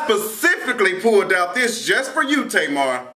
specifically pulled out this just for you, Tamar.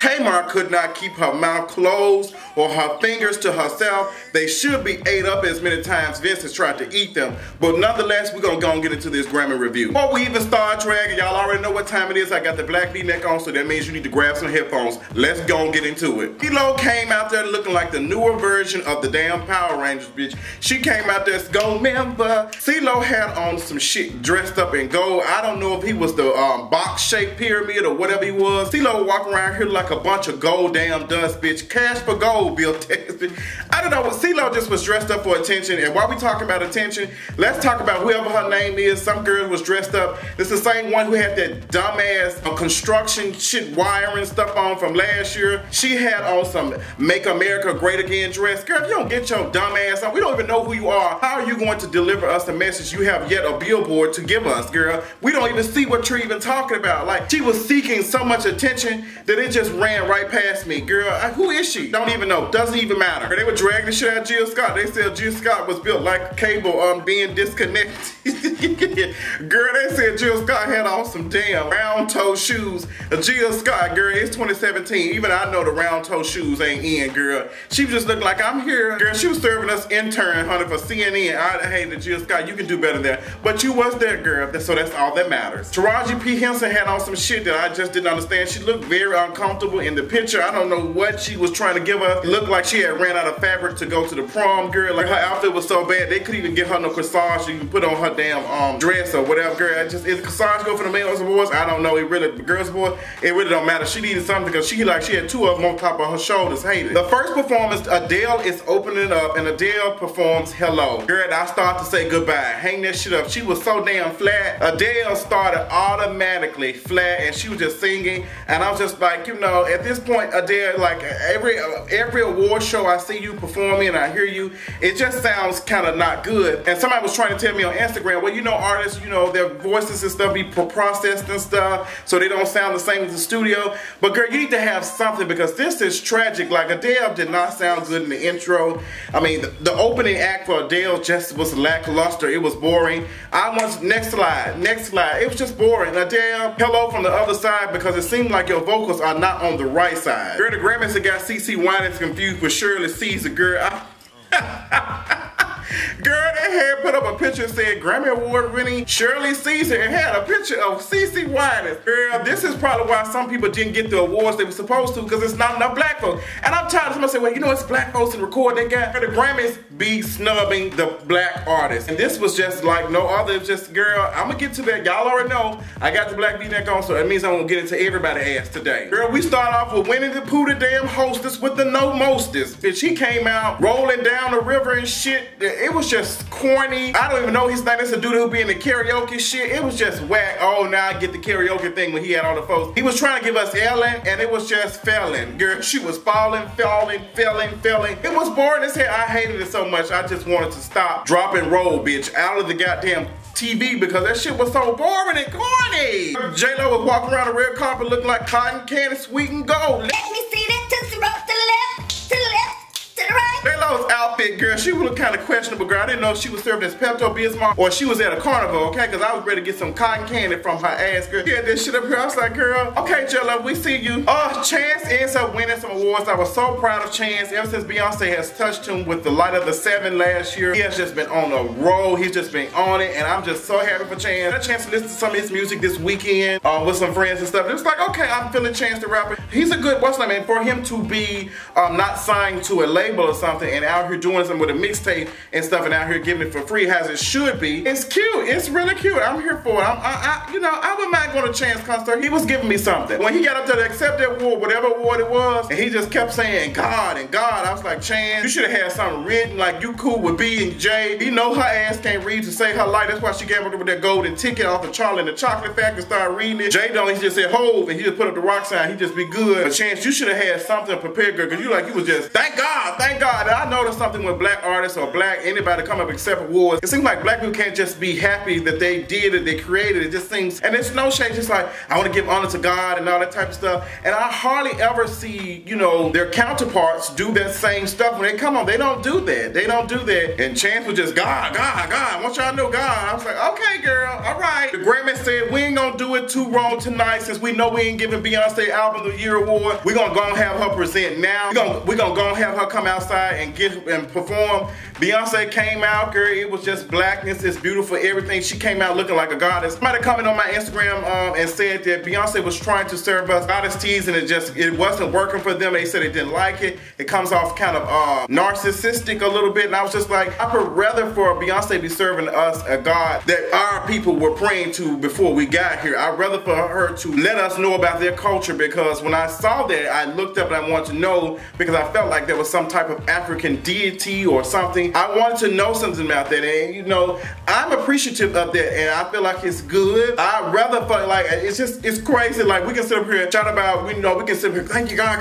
Tamar could not keep her mouth closed or her fingers to herself. They should be ate up as many times Vince has tried to eat them. But nonetheless, we're gonna go and get into this Grammy review. Before we even start dragging, y'all already know what time it is. I got the black V-neck on, so that means you need to grab some headphones. Let's go and get into it. CeeLo came out there looking like the newer version of the damn Power Rangers, bitch. She came out there, gold member. CeeLo had on some shit dressed up in gold. I don't know if he was the box-shaped pyramid or whatever he was. CeeLo walking around here like a bunch of gold damn dust, bitch. Cash for gold, Bill Texas. I don't know, CeeLo just was dressed up for attention, and while we talking about attention, let's talk about whoever her name is. Some girl was dressed up. It's the same one who had that dumbass construction shit wiring stuff on from last year. She had on some Make America Great Again dress. Girl, if you don't get your dumb ass on, we don't even know who you are. How are you going to deliver us a message you have yet a billboard to give us, girl? We don't even see what you're even talking about. Like, she was seeking so much attention that it just ran right past me, girl. Who is she? Don't even know. Doesn't even matter. They were dragging the shit out of Jill Scott. They said Jill Scott was built like a cable being disconnected. Girl, they said Jill Scott had on some damn round toe shoes. Jill Scott, girl, it's 2017. Even I know the round toe shoes ain't in, girl. She just looked like, I'm here. Girl, she was serving us intern, honey, for CNN. I hated Jill Scott. You can do better there. But you was there, girl. So that's all that matters. Taraji P. Henson had on some shit that I just didn't understand. She looked very uncomfortable in the picture. I don't know what she was trying to give us. It looked like she had ran out of fabric to go to the prom, girl. Like, her outfit was so bad, they couldn't even get her no corsage to even put on her damn dress or whatever, girl. Is the corsage go for the males or boys? I don't know. It really, the girls or boys, it really don't matter. She needed something because she had two of them on top of her shoulders. Hated. The first performance, Adele is opening up, and Adele performs Hello. Girl, I start to say goodbye. Hang that shit up. She was so damn flat. Adele started automatically flat, and she was just singing, and I was just like, you know, at this point, Adele, like every award show I see you performing and I hear you, it just sounds kind of not good. And somebody was trying to tell me on Instagram, well, you know, artists, you know, their voices and stuff be processed and stuff, so they don't sound the same as the studio. But girl, you need to have something, because this is tragic. Like, Adele did not sound good in the intro. I mean, the opening act for Adele just was lackluster. It was boring. Next slide. It was just boring. Adele, hello from the other side, because it seemed like your vocals are not on the right side. Girl, the Grammys have got CeCe Winans confused with Shirley Caesar, girl. Girl, they had put up a picture that said Grammy Award winning Shirley Caesar and had a picture of CeCe Winans. Girl, this is probably why some people didn't get the awards they were supposed to, because it's not enough black folks. And I'm tired of somebody saying, well, you know, it's black folks and record they got. The Grammys be snubbing the black artists. And this was just like no other. It's just, girl, I'm gonna get to that. Y'all already know I got the black V-neck on, so that means I'm gonna get into everybody's ass today. Girl, we start off with Winnie the Pooh, the damn hostess with the no mostest. Bitch, he came out rolling down the river and shit. It was just corny. I don't even know his name. It's a dude who be in the karaoke shit. It was just whack. Oh, now I get the karaoke thing when he had all the folks. He was trying to give us Ellen, and it was just failing. Girl, she was falling. It was boring as hell. I hated it so much. I just wanted to stop, drop and roll, bitch, out of the goddamn TV, because that shit was so boring and corny. J-Lo was walking around the red carpet looking like cotton candy, sweet and gold. Let me see that tootsie roll to the left, to the left, to the right. J-Lo's outfit, girl, she looked kind of questionable, girl. I didn't know if she was serving as Pepto-Bismol or she was at a carnival, okay? Because I was ready to get some cotton candy from her ass, girl. She had this shit up here. I was like, girl, okay, J-Lo, we see you. Chance ends up winning some awards. I was so proud of Chance. Ever since Beyoncé has touched him with the Light of the Seven last year, he has just been on a roll. He's just been on it, and I'm just so happy for Chance. I had a chance to listen to some of his music this weekend with some friends and stuff. It was like, okay, I'm feeling Chance the rapper. He's a good, what's his name? And for him to be not signed to a label or something and out here doing something with a mixtape and stuff and out here giving it for free as it should be, it's cute. It's really cute. I'm here for it. You know, I would not go to Chance concert. He was giving me something. When he got up there to accept that award, whatever award it was, and he just kept saying God and God, I was like, Chance, you should have had something written like you cool with B and J. You know her ass can't read to save her life. That's why she gave her with that golden ticket off of Charlie and the Chocolate Factory, started reading it. Jay don't, he just said Hove, and he just put up the rock sign. He just be good. But Chance, you should have had something prepared, girl, because you was just, thank God, thank God. And I noticed something when black artists or black anybody come up and accept awards, it seems like black people can't just be happy that they did it, they created it. It just seems, and it's no shade, just like, I want to give honor to God and all that type of stuff. And I hardly ever see, you know, their counterparts do that same stuff when they come on. They don't do that. They don't do that. And Chance was just, God, I want y'all to know God. I was like, okay, girl, all right. The Grammy said, we ain't gonna do it too wrong tonight since we know we ain't giving Beyonce Album of the Year award. We're gonna go and have her present now. We're gonna go and have her come outside and perform. Beyonce came out, girl, it was just blackness, it's beautiful, everything. She came out looking like a goddess. Somebody commented on my Instagram and said that Beyonce was trying to serve us goddess teas and it wasn't working for them. They said they didn't like it. It comes off kind of narcissistic a little bit, and I was just like, I would rather for Beyonce be serving us a God that our people were praying to before we got here. I'd rather for her to let us know about their culture, because when I saw that, I looked up and I wanted to know, because I felt like there was some type of African deity or something. I wanted to know something about that, and you know, I'm appreciative of that, and I feel like it's good. I'd rather for, like, it's crazy, like, we can sit up here and shout about, we can sit up here, thank you, God,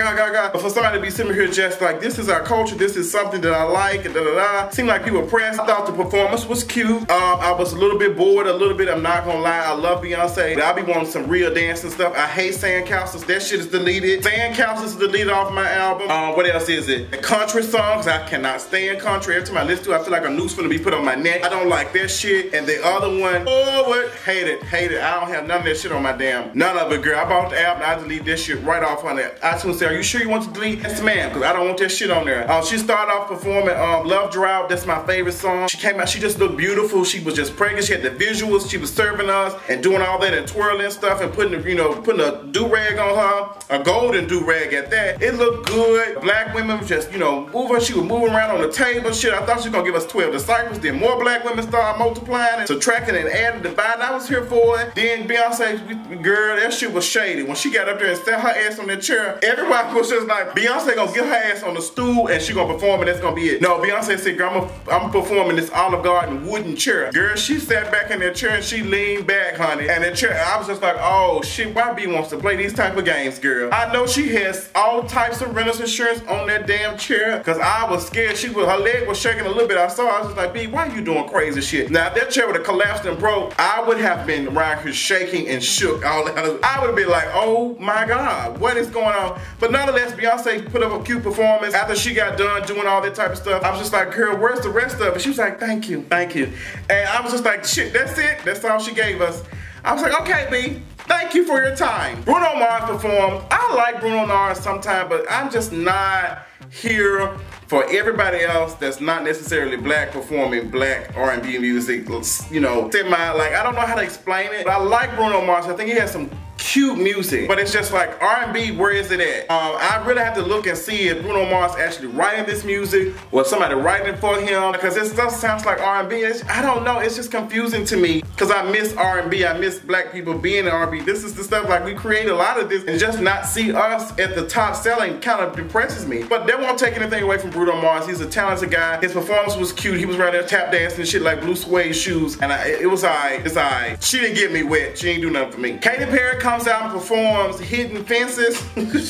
but for somebody to be sitting here just like, this is our culture, this is something that I like, and seemed like people were pressed. I thought the performance was cute. I was a little bit bored, I'm not gonna lie. I love Beyonce, but I be wanting some real dance and stuff. I hate Sandcastles, that shit is deleted. Sandcastles is deleted off my album. What else is it? The country songs, I cannot stand country. Every time I listen to it, I feel like a noose finna be put on my neck. I don't like that shit. And the other one, Forward, hate it. I don't have none of that shit on my damn, none of it, girl. I bought the album, I delete that shit right off on that. I just want to say, are you sure you want to delete? Yes, ma'am, because I don't want that shit on there. She started off performing Love Drought, that's my favorite song. She came out, she just looked beautiful. She was just pregnant, she had the visuals, she was serving us and doing all that and twirling stuff and putting a do-rag on her, a golden do-rag at that. It looked good. Black women just, moving, she was moving around on the table, shit. I thought she was gonna give us 12 disciples. Then more black women started multiplying and subtracting and adding, dividing. I was here for it. Then Beyonce, girl, that shit was shady. When she got up there and sat her ass on that chair, everybody was just like, Beyonce gonna get her ass on the stool and she gonna perform and that's gonna be it. No, Beyonce said, girl, I'm performing this Olive Garden wooden chair. Girl, she sat back in that chair and she leaned back, honey. And that chair, I was just like, oh shit, why B wants to play these type of games, girl? I know she has all types of renter's insurance on that damn chair, cause I was scared. Her leg was shaking a little bit. I was just like, B, why you doing crazy shit? Now, if that chair would have collapsed and broke, I would have been around here shaking and shook. I would have been like, oh my God, what is going on? But nonetheless, Beyonce put up a cute performance. After she got done doing all that type of stuff, I was just like, girl, where's the rest of it? She was like, thank you. And I was just like, shit, that's it. That's all she gave us. I was like, okay, B, thank you for your time. Bruno Mars performed. I like Bruno Mars sometimes, but I'm just not here for everybody else that's not necessarily black performing black R&B music, like, I don't know how to explain it, but I like Bruno Mars. I think he has some cute music, but it's just like R&B, where is it at? I really have to look and see if Bruno Mars actually writing this music or somebody writing it for him, because it stuff sounds like R&B. I don't know, it's just confusing to me, because I miss R&B, I miss black people being in R&B. This is the stuff, like, we create a lot of this, and just not see us at the top selling kind of depresses me. But that won't take anything away from Bruno Mars. He's a talented guy. His performance was cute. He was right there tap dancing and shit like blue suede shoes, and it was alright. It's alright. She didn't get me wet. She ain't do nothing for me. Katy Perry comes out and performs Hidden Fences.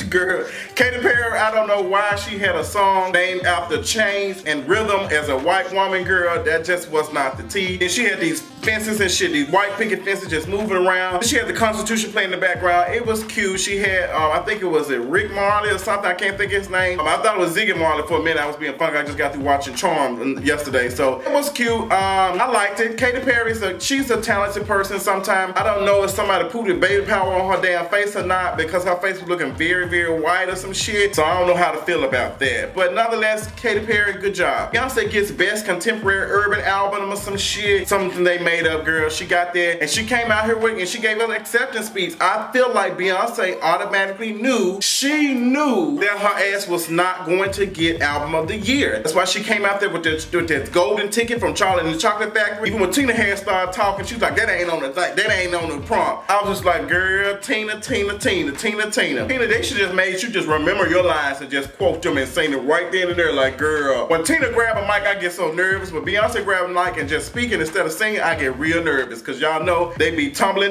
Girl, Katy Perry, I don't know why she had a song named after chains and rhythm as a white woman, girl. That just was not the tea. And she had these fences and shit, these white picket fences just moving around. She had the Constitution playing in the background. It was cute. She had, I think it was Rick Marley or something. I can't think of his name. I thought it was Ziggy Marley for a minute. I was being funky. I just got through watching Charmed yesterday, so it was cute. I liked it. Katy Perry, she's a talented person sometimes. I don't know if somebody put the baby powder on her damn face or not, because her face was looking very, very white or some shit, so I don't know how to feel about that. But nonetheless, Katy Perry, good job. Beyonce gets Best Contemporary Urban Album or some shit, something they made up, girl. She got there, and she came out here with, and she gave an acceptance speech. I feel like Beyonce automatically knew, she knew that her ass was not going to get Album of the Year. That's why she came out there with that golden ticket from Charlie and the Chocolate Factory. Even when Tina Harris started talking, she was like, that ain't on the prompt. I was just like, girl, girl, Tina. Tina, they should just made you just remember your lines and just quote them and sing it right then and there like, girl. When Tina grab a mic, I get so nervous. When Beyonce grab a mic and just speaking instead of singing, I get real nervous. Cause y'all know they be tumbling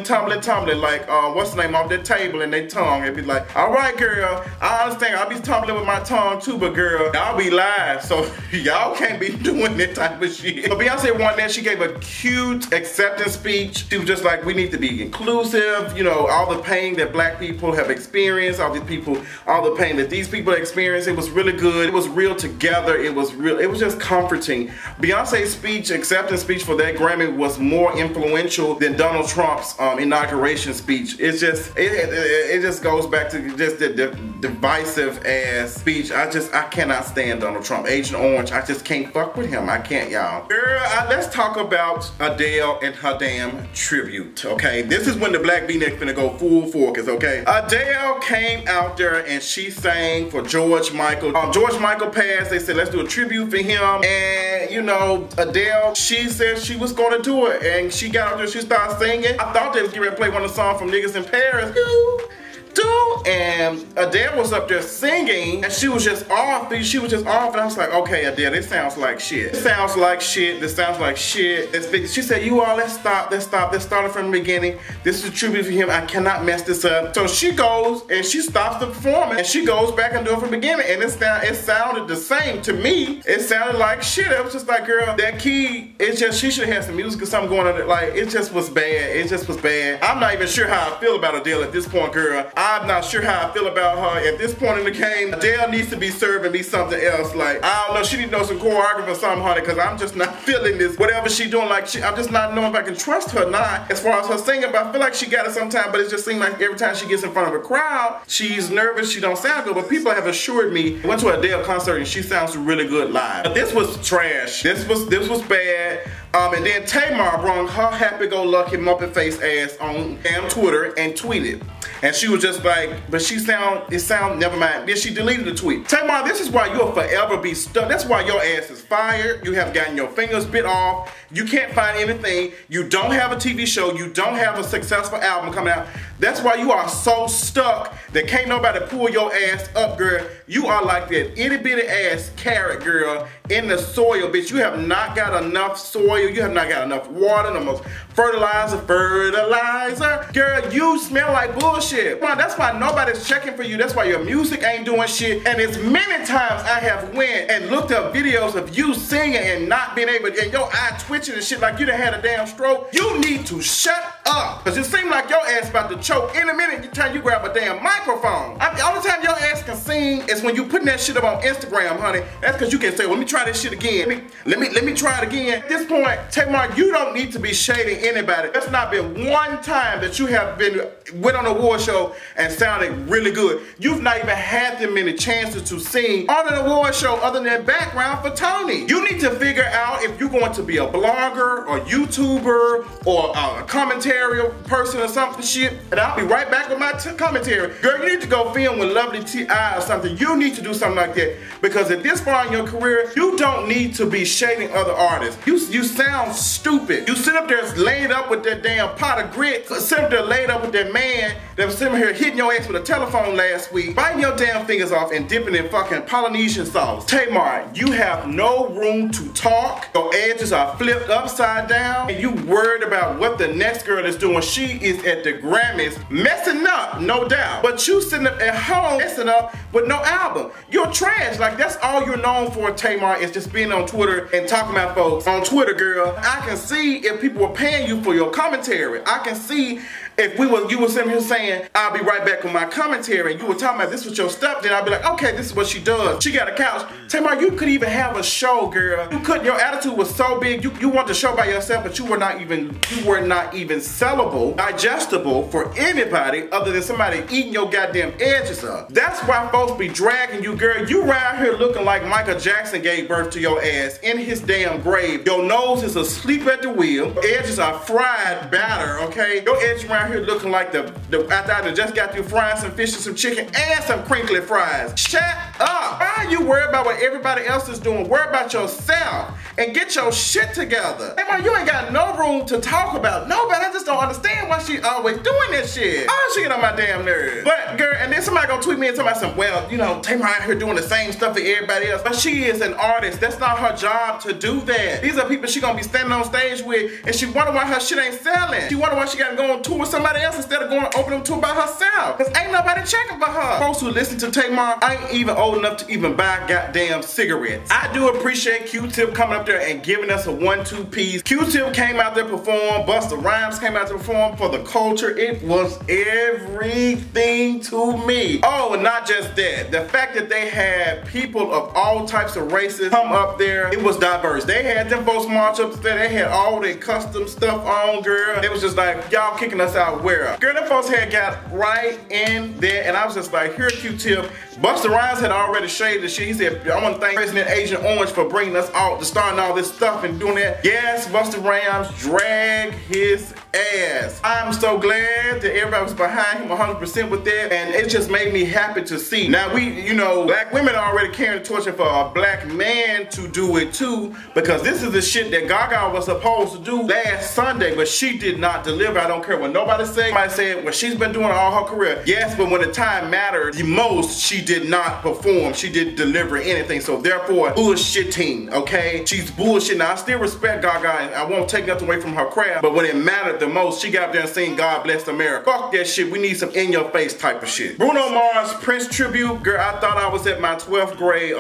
like, what's the name, off that table in their tongue. They be like, all right, girl, I understand. I'll be tumbling with my tongue too, but girl, y'all be live. So y'all can't be doing that type of shit. So Beyonce won that. She gave a cute acceptance speech. She was just like, we need to be inclusive. You know, all the pain that black people have experienced, all the pain that these people experience. It was really good. It was real together. It was just comforting. Beyonce's speech, acceptance speech for that Grammy was more influential than Donald Trump's inauguration speech. It's just, it just goes back to just the divisive ass speech. I cannot stand Donald Trump. Agent Orange, I just can't fuck with him. I can't, y'all. Girl, let's talk about Adele and her damn tribute, okay? This is when the black V-neck finna go full focus, okay? Adele came out there and she sang for George Michael. George Michael passed. They said, let's do a tribute for him. And, you know, Adele, she said she was gonna do it. And she got out there, she started singing. I thought they was getting ready to play one of the songs from Niggas in Paris. And Adele was up there singing and she was just off. And I was like, okay, Adele, this sounds like shit. This sounds like shit. She said, you all, let's start it from the beginning. This is a tribute for him. I cannot mess this up. So she goes and she stops the performance and she goes back and do it from the beginning. And it sounded the same to me. It sounded like shit. It was just like, girl, that key, she should have had some music or something going on. Like, it just was bad. I'm not even sure how I feel about Adele at this point, girl. I'm not sure how I feel about her at this point in the game. Adele needs to be serving me something else. Like, I don't know, she needs to know some choreography or something, honey, because I'm just not feeling this. Whatever she doing, like, I'm just not knowing if I can trust her or not as far as her singing, but I feel like she got it sometime, but it just seems like every time she gets in front of a crowd, she's nervous, she don't sound good, but people have assured me, I went to an Adele concert and she sounds really good live. But this was trash. This was bad. And then Tamar brought her happy-go-lucky Muppet face ass on damn Twitter and tweeted. And she was just like, but never mind. Then she deleted the tweet. Tamar, this is why you'll forever be stuck. That's why your ass is fired. You have gotten your fingers bit off. You can't find anything. You don't have a TV show. You don't have a successful album coming out. That's why you are so stuck that can't nobody pull your ass up, girl. You are like that itty bitty ass carrot, girl, in the soil, bitch. You have not got enough soil. You have not got enough water, no more fertilizer. Girl, you smell like bullshit. Come on, that's why nobody's checking for you. That's why your music ain't doing shit. And as many times I have went and looked up videos of you singing and not being able, and your eye twitching and shit like you done had a damn stroke, you need to shut up. Cause it seems like your ass about to choke in a minute time you grab a damn microphone. The only time your ass can sing is when you putting that shit up on Instagram, honey. That's cause you can say, well, let me try this shit again. Let me try it again. At this point, Tamar, you don't need to be shading anybody. There's not been one time that you have went on a award show and sounded really good. You've not even had that many chances to sing on an award show other than background for Tony. You need to figure out if you're going to be a blogger or YouTuber or a commentary person or something shit. And I'll be right back with my commentary. Girl, you need to go film with Lovely T.I. or something. You need to do something like that because at this point in your career, you don't need to be shading other artists. You sound stupid. You sit up there laid up with that damn pot of grits, sit up there laid up with that man that was sitting here hitting your ass with a telephone last week, biting your damn fingers off and dipping in fucking Polynesian sauce. Tamar, you have no room to talk. Your edges are flipped upside down and you worried about what the next girl is doing. She is at the Grammys messing up, no doubt. But you sitting up at home messing up with no album. You're trash. Like, that's all you're known for, Tamar, is just being on Twitter and talking about folks on Twitter, girl. I can see if people were paying you for your commentary. I can see if you were sitting here saying, I'll be right back with my commentary, and you were talking about this was your stuff, then I'd be like, okay, this is what she does. She got a couch. Tamar, you could even have a show, girl. You couldn't, your attitude was so big, you want the show by yourself, but you were not even sellable, digestible for anybody other than somebody eating your goddamn edges up. That's why folks be dragging you, girl. You around here looking like Michael Jackson gave birth to your ass in his damn grave. Your nose is asleep at the wheel. Your edges are fried batter, okay? Your edges around here looking like after I just got through frying some fish and some chicken and some crinkly fries. Shut up. Why are you worried about what everybody else is doing? Worry about yourself and get your shit together. Hey man, you ain't got no room room to talk about. No, but I just don't understand why she always doing that shit. Oh, she get on my damn nerves. But girl, and then somebody gonna tweet me and tell me some, well, you know, Tamar out here doing the same stuff that everybody else. But she is an artist. That's not her job to do that. These are people she gonna be standing on stage with, and she wonder why her shit ain't selling. She wonder why she gotta go on tour with somebody else instead of going to open up tour by herself. Cause ain't nobody checking for her. Folks who listen to Tamar ain't even old enough to even buy goddamn cigarettes. I do appreciate Q-Tip coming up there and giving us a 1-2 piece. Q-Tip came out there to perform. Busta Rhymes came out to perform for the culture. It was everything to me. Oh, and not just that. The fact that they had people of all types of races come up there, it was diverse. They had them folks march up there. They had all their custom stuff on, girl. It was just like, y'all kicking us out where? Girl, them folks had got right in there, and I was just like, here, Q-Tip. Busta Rhymes had already shaded the shit. He said, I want to thank President Agent Orange for bringing us out to starting all this stuff and doing that. Yes, Busta Rhymes dragged his ass. I'm so glad that everybody was behind him 100% with that, and it just made me happy to see. Now we, you know, black women are already carrying the torch for a black man to do it too, because this is the shit that Gaga was supposed to do last Sunday, but she did not deliver. I don't care what nobody said. Somebody said, well, she's been doing all her career. Yes, but when the time mattered the most, she did not perform. She didn't deliver anything. So therefore, bullshitting, okay? She's bullshitting. Now, I still respect Gaga, and I won't take nothing away from her craft, but when it mattered the most, she got up there and sang God Bless America. Fuck that shit. We need some in-your-face type of shit. Bruno Mars Prince tribute. Girl, I thought I was at my 12th grade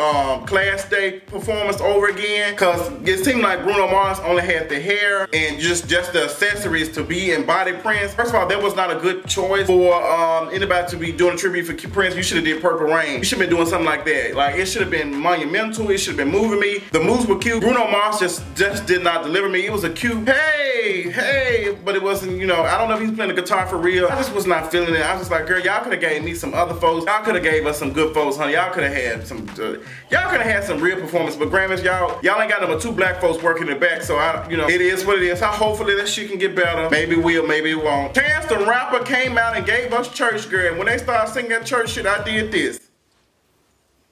class day performance over again, because it seemed like Bruno Mars only had the hair and just the accessories to be embodied Prince. First of all, that was not a good choice for anybody to be doing a tribute for Prince. You should have did Purple Rain. You should have been doing something like that. Like, it should have been monumental. It should have been moving me. The moves were cute. Bruno Mars just did not deliver me. It was a cute, hey, but it wasn't, you know, I don't know if he's playing the guitar for real. I just was not feeling it. I was just like, girl, y'all could have gave me some other folks. Y'all could have gave us some good folks, honey. Y'all could have had some, some real performance. But Grammys, y'all ain't got number 2 black folks working in the back. So you know, it is what it is. Hopefully that shit can get better. Maybe it will, maybe it won't. Chance the Rapper came out and gave us church, girl. When they started singing that church shit, I did this.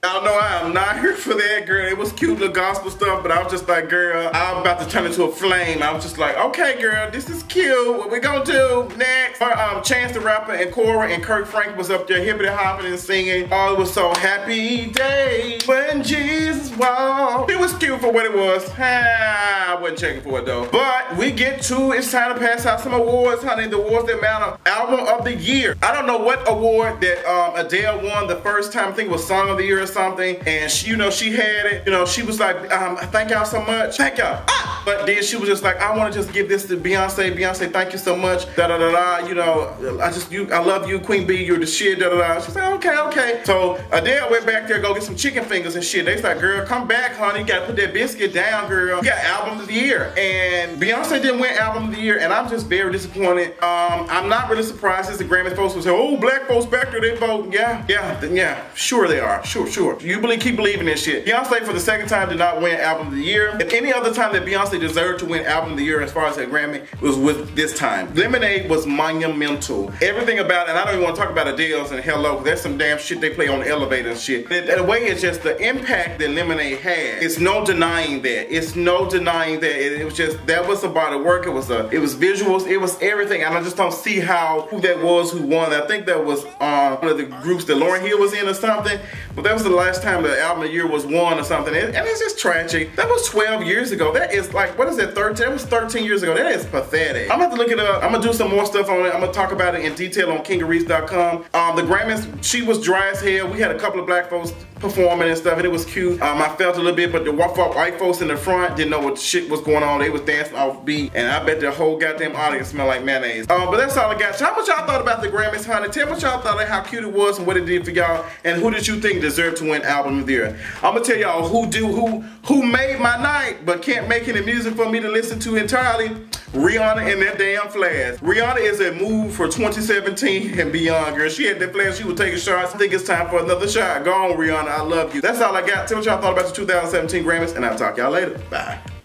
Y'all know I am not here for that, girl. It was cute little gospel stuff, but I was just like, girl, I'm about to turn into a flame. I was just like, okay, girl, this is cute. What we gonna do next? Chance the Rapper and Cora and Kirk Frank was up there hippity hopping and singing. Oh, it was so happy day when Jesus walked. It was cute for what it was. I wasn't checking for it though. But we get to, it's time to pass out some awards, honey. The awards that matter. Album of the Year. I don't know what award that Adele won the first time. I think it was Song of the Year or something, and she, you know, she had it, you know, she was like, thank y'all so much, thank y'all. But then she was just like, I want to just give this to Beyonce. Beyonce, thank you so much, da da da da, you know, I love you, Queen B, you're the shit, da da da. She's like, okay. So Adele went back there, go get some chicken fingers and shit. They was like, girl, come back, honey, you gotta put that biscuit down, girl. You got Album of the Year, and Beyonce didn't win Album of the Year, and I'm just very disappointed. I'm not really surprised as the Grammy folks will say, oh, black folks back there, they vote. Yeah, sure they are, sure. You keep believing this shit. Beyonce for the second time did not win Album of the Year. If any other time that Beyonce deserved to win Album of the Year as far as a Grammy, it was with this time. Lemonade was monumental. Everything about it, and I don't even want to talk about Adele's and Hello, because there's some damn shit they play on the elevator and shit. The way it's just the impact that Lemonade had, it's no denying that. It's no denying that. It was just, that was about the work. It was visuals, it was everything, and I just don't see who that was who won. I think that was one of the groups that Lauryn Hill was in or something, but that was the last time the Album of the Year was won or something, and it's just tragic. That was 12 years ago. That is like, what is that, 13? That was 13 years ago. That is pathetic. I'm gonna have to look it up. I'm gonna do some more stuff on it. I'm gonna talk about it in detail on kingareese.com. The Grammys, she was dry as hell. We had a couple of black folks performing and stuff, and it was cute. I felt a little bit, but the white folks in the front didn't know what shit was going on. They was dancing off beat, and I bet the whole goddamn audience smelled like mayonnaise. But that's all I got. So how much y'all thought about the Grammys, honey? Tell me what y'all thought of how cute it was and what it did for y'all, and who did you think deserved to win Album of the Year? I'm gonna tell y'all who made my night, but can't make any music for me to listen to entirely. Rihanna and that damn flash. Rihanna is a move for 2017 and beyond, girl. She had that flash, she was taking shots. I think it's time for another shot. Go on, Rihanna, I love you. That's all I got. Tell me what y'all thought about the 2017 Grammys, and I'll talk y'all later. Bye.